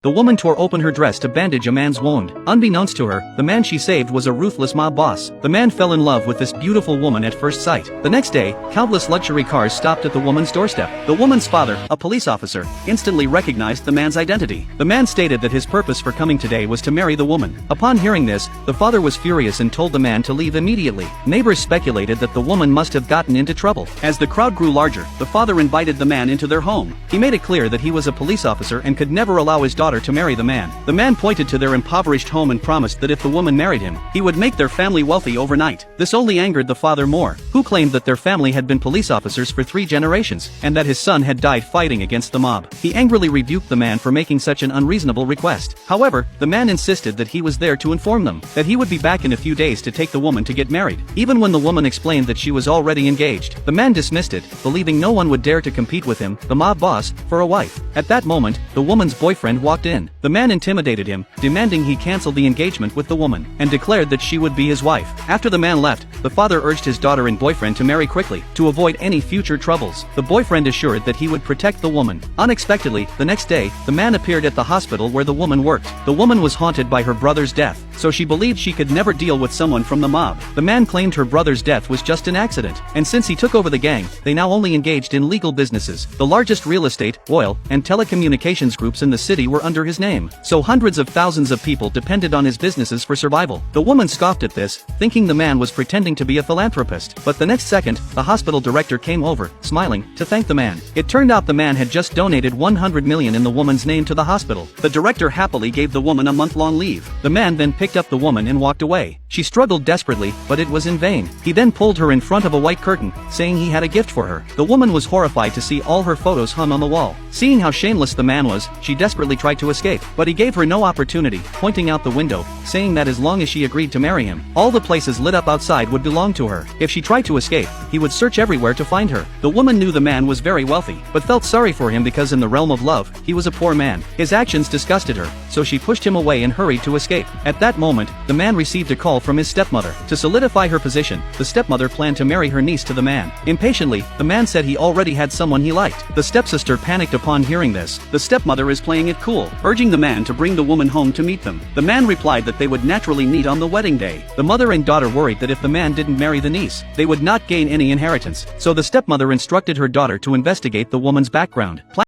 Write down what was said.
The woman tore open her dress to bandage a man's wound. Unbeknownst to her, the man she saved was a ruthless mob boss. The man fell in love with this beautiful woman at first sight. The next day, countless luxury cars stopped at the woman's doorstep. The woman's father, a police officer, instantly recognized the man's identity. The man stated that his purpose for coming today was to marry the woman. Upon hearing this, the father was furious and told the man to leave immediately. Neighbors speculated that the woman must have gotten into trouble. As the crowd grew larger, the father invited the man into their home. He made it clear that he was a police officer and could never allow his daughter to marry the man. The man pointed to their impoverished home and promised that if the woman married him, he would make their family wealthy overnight. This only angered the father more, who claimed that their family had been police officers for 3 generations, and that his son had died fighting against the mob. He angrily rebuked the man for making such an unreasonable request. However, the man insisted that he was there to inform them that he would be back in a few days to take the woman to get married. Even when the woman explained that she was already engaged, the man dismissed it, believing no one would dare to compete with him, the mob boss, for a wife. At that moment, the woman's boyfriend walked in. The man intimidated him, demanding he cancel the engagement with the woman, and declared that she would be his wife. After the man left, the father urged his daughter and boyfriend to marry quickly, to avoid any future troubles. The boyfriend assured that he would protect the woman. Unexpectedly, the next day, the man appeared at the hospital where the woman worked. The woman was haunted by her brother's death, so she believed she could never deal with someone from the mob. The man claimed her brother's death was just an accident, and since he took over the gang, they now only engaged in legal businesses. The largest real estate, oil, and telecommunications groups in the city were under his name, so hundreds of thousands of people depended on his businesses for survival. The woman scoffed at this, thinking the man was pretending to be a philanthropist. But the next second, the hospital director came over, smiling, to thank the man. It turned out the man had just donated 100 million in the woman's name to the hospital. The director happily gave the woman a month-long leave. The man then picked up the woman and walked away. She struggled desperately, but it was in vain. He then pulled her in front of a white curtain, saying he had a gift for her. The woman was horrified to see all her photos hung on the wall. Seeing how shameless the man was, she desperately tried to escape, but he gave her no opportunity, pointing out the window, saying that as long as she agreed to marry him, all the places lit up outside would belong to her. If she tried to escape, he would search everywhere to find her. The woman knew the man was very wealthy, but felt sorry for him because in the realm of love, he was a poor man. His actions disgusted her, so she pushed him away and hurried to escape. At that moment, the man received a call from his stepmother. To solidify her position, the stepmother planned to marry her niece to the man. Impatiently, the man said he already had someone he liked. The stepsister panicked upon hearing this. The stepmother is playing it cool, urging the man to bring the woman home to meet them. The man replied that they would naturally meet on the wedding day. The mother and daughter worried that if the man didn't marry the niece, they would not gain any inheritance, so the stepmother instructed her daughter to investigate the woman's background.